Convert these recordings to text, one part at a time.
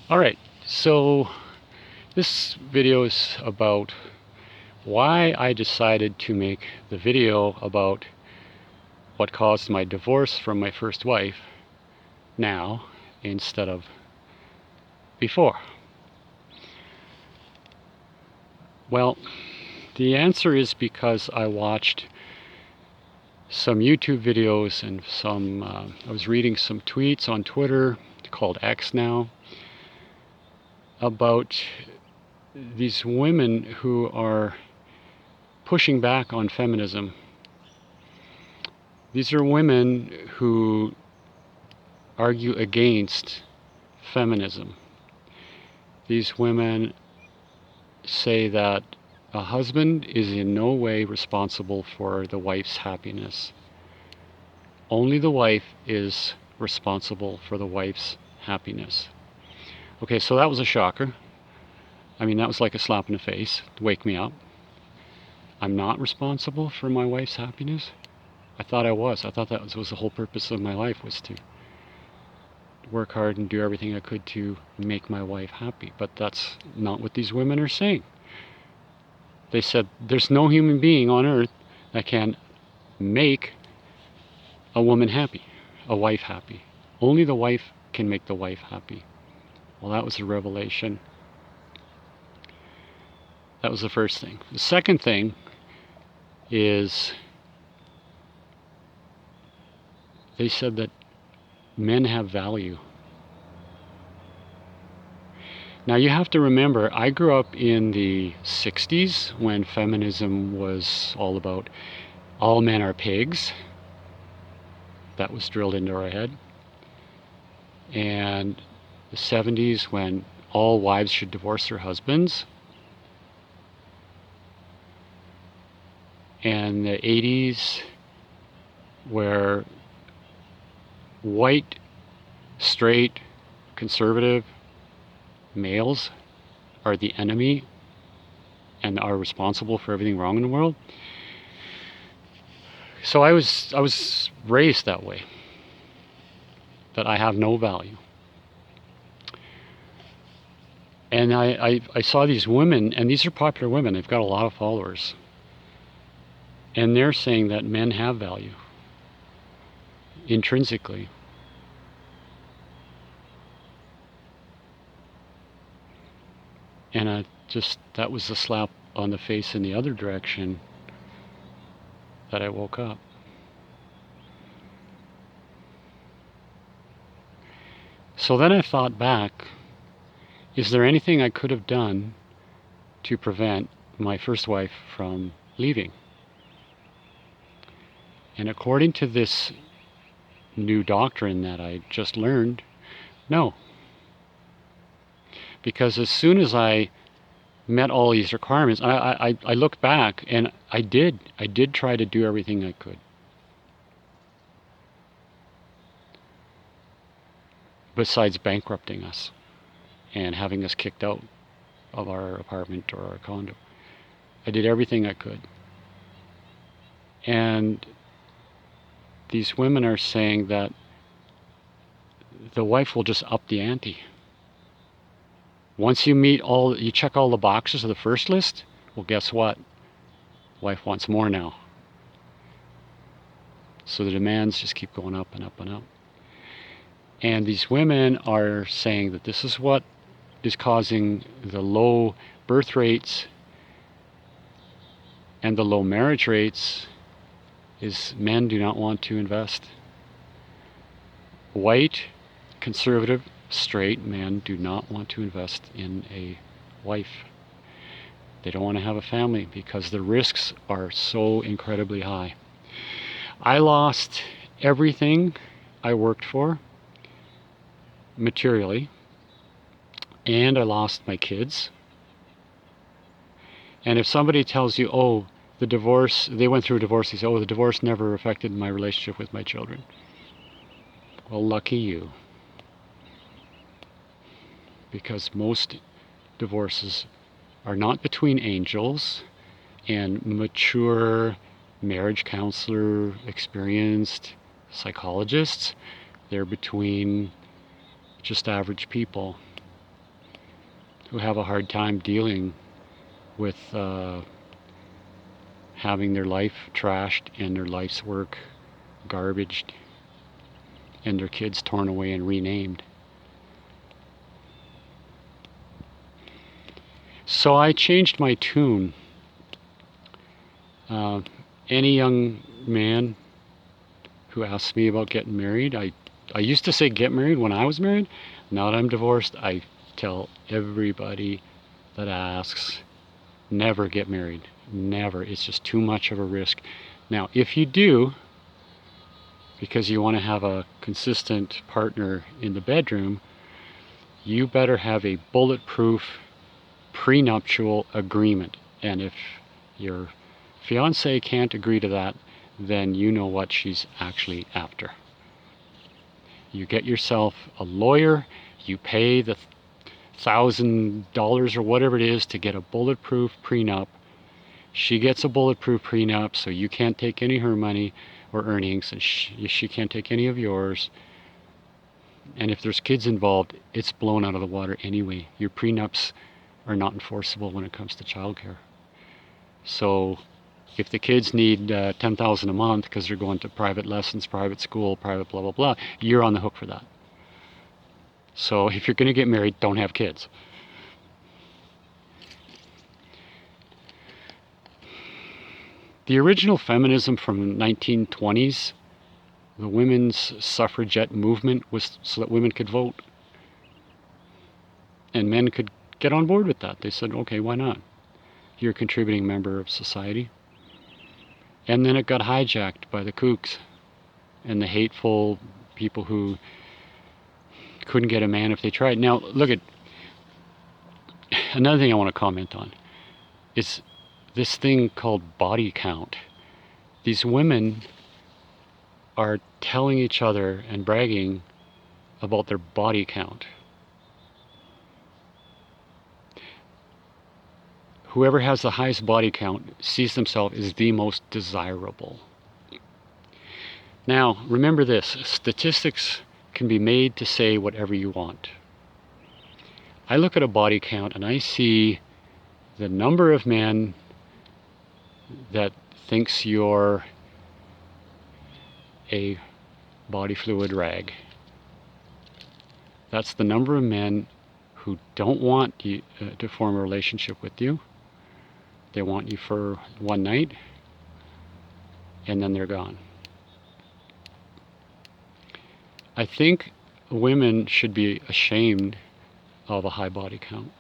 Alright, so this video is about why I decided to make the video about what caused my divorce from my first wife now instead of before. Well, the answer is because I watched some YouTube videos and I was reading some tweets on Twitter, called X now, about these women who are pushing back on feminism. These are women who argue against feminism. These women say that a husband is in no way responsible for the wife's happiness. Only the wife is responsible for the wife's happiness. Okay, so that was a shocker. I mean, that was like a slap in the face to wake me up. I'm not responsible for my wife's happiness? I thought I was. I thought that was the whole purpose of my life, was to work hard and do everything I could to make my wife happy. But that's not what these women are saying. They said there's no human being on earth that can make a woman happy, a wife happy. Only the wife can make the wife happy. Well, that was a revelation. That was the first thing. The second thing is they said that men have value. Now you have to remember, I grew up in the 60s when feminism was all about all men are pigs. That was drilled into our head. And the 70s when all wives should divorce their husbands. And the 80s where white, straight, conservative males are the enemy and are responsible for everything wrong in the world. So I was raised that way, that I have no value. And I saw these women, and these are popular women, they've got a lot of followers, and they're saying that men have value intrinsically. And that was a slap on the face in the other direction that I woke up. So then I thought back, is there anything I could have done to prevent my first wife from leaving? And according to this new doctrine that I just learned, no. Because as soon as I met all these requirements, I looked back and I did try to do everything I could. Besides bankrupting us and having us kicked out of our apartment or our condo. I did everything I could. And these women are saying that the wife will just up the ante. Once you check all the boxes of the first list, well, guess what? Wife wants more now. So the demands just keep going up and up and up. And these women are saying that this is what is causing the low birth rates and the low marriage rates, is men do not want to invest. White, conservative, straight men do not want to invest in a wife. They don't want to have a family because the risks are so incredibly high. I lost everything I worked for materially, and I lost my kids. And if somebody tells you, oh, the divorce, they went through a divorce, they say, oh, the divorce never affected my relationship with my children. Well, lucky you. Because most divorces are not between angels and mature marriage counselor, experienced psychologists. They're between just average people. who have a hard time dealing with having their life trashed and their life's work garbaged and their kids torn away and renamed. So I changed my tune. Any young man who asks me about getting married, I used to say get married when I was married. Now that I'm divorced, I tell everybody that asks, never get married. Never. It's just too much of a risk. Now, if you do, because you want to have a consistent partner in the bedroom, you better have a bulletproof prenuptial agreement. And if your fiance can't agree to that, then you know what she's actually after. You get yourself a lawyer, you pay the $1,000 or whatever it is to get a bulletproof prenup. She gets a bulletproof prenup, so you can't take any of her money or earnings, and she can't take any of yours. And if there's kids involved, it's blown out of the water anyway. Your prenups are not enforceable when it comes to childcare. So if the kids need $10,000 a month because they're going to private lessons, private school, private blah, blah, blah, you're on the hook for that. So if you're going to get married, don't have kids. The original feminism from the 1920s, the women's suffragette movement, was so that women could vote. And men could get on board with that. They said, okay, why not? You're a contributing member of society. And then it got hijacked by the kooks and the hateful people who couldn't get a man if they tried. Now, look at another thing I want to comment on is this thing called body count. These women are telling each other and bragging about their body count. Whoever has the highest body count sees themselves as the most desirable. Now, remember this, statistics can be made to say whatever you want. I look at a body count and I see the number of men that thinks you're a body fluid rag. That's the number of men who don't want you to form a relationship with you. They want you for one night and then they're gone. I think women should be ashamed of a high body count.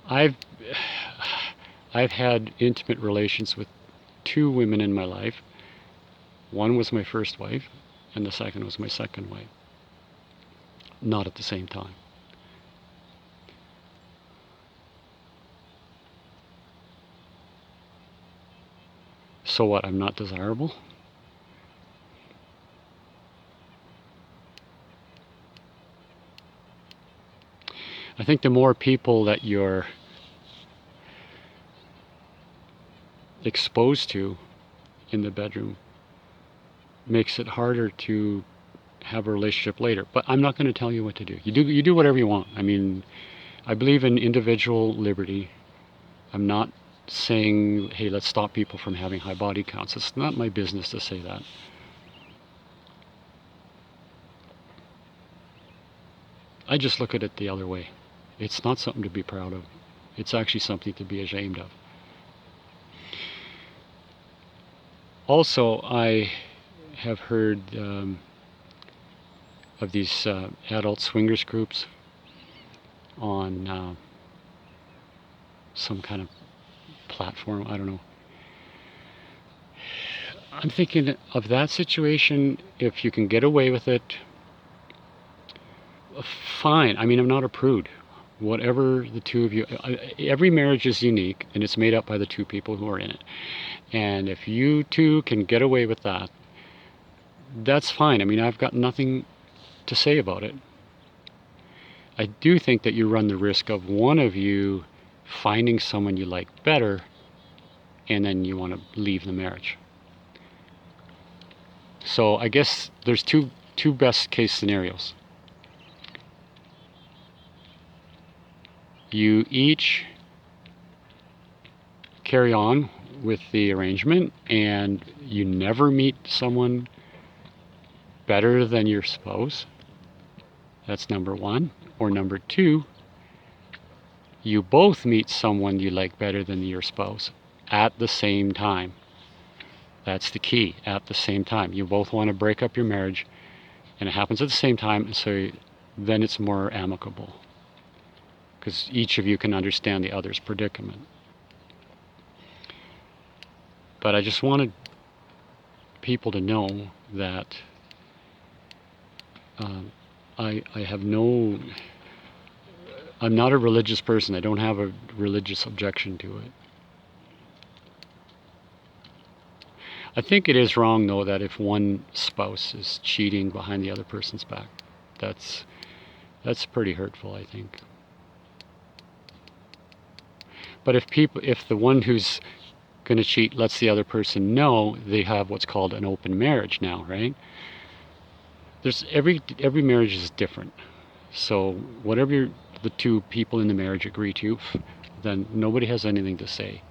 I've had intimate relations with two women in my life. One was my first wife, and the second was my second wife. Not at the same time. So what, I'm not desirable? I think the more people that you're exposed to in the bedroom makes it harder to have a relationship later. But I'm not going to tell you what to do. You do whatever you want. I mean, I believe in individual liberty. I'm not saying, hey, let's stop people from having high body counts. It's not my business to say that. I just look at it the other way. It's not something to be proud of. It's actually something to be ashamed of. Also, I have heard of these adult swingers groups on some kind of platform, I don't know. I'm thinking of that situation, if you can get away with it, fine. I mean, I'm not a prude. Whatever the two of you, every marriage is unique and it's made up by the two people who are in it. And if you two can get away with that, that's fine. I mean, I've got nothing to say about it. I do think that you run the risk of one of you finding someone you like better and then you want to leave the marriage. So I guess there's two two best case scenarios. You each carry on with the arrangement and you never meet someone better than your spouse. That's number one. Or number two, you both meet someone you like better than your spouse at the same time. That's the key, at the same time. You both want to break up your marriage and it happens at the same time, and so then it's more amicable because each of you can understand the other's predicament. But I just wanted people to know that I have no, I'm not a religious person. I don't have a religious objection to it. I think it is wrong, though, that if one spouse is cheating behind the other person's back, that's pretty hurtful, I think. But if the one who's going to cheat lets the other person know, they have what's called an open marriage now, right? There's every marriage is different. So whatever the two people in the marriage agree to, then nobody has anything to say.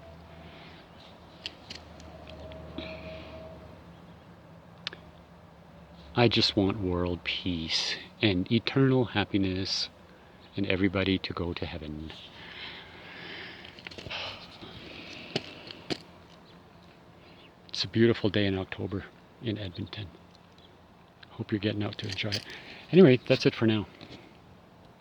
I just want world peace and eternal happiness and everybody to go to heaven. It's a beautiful day in October in Edmonton. Hope you're getting out to enjoy it. Anyway, that's it for now.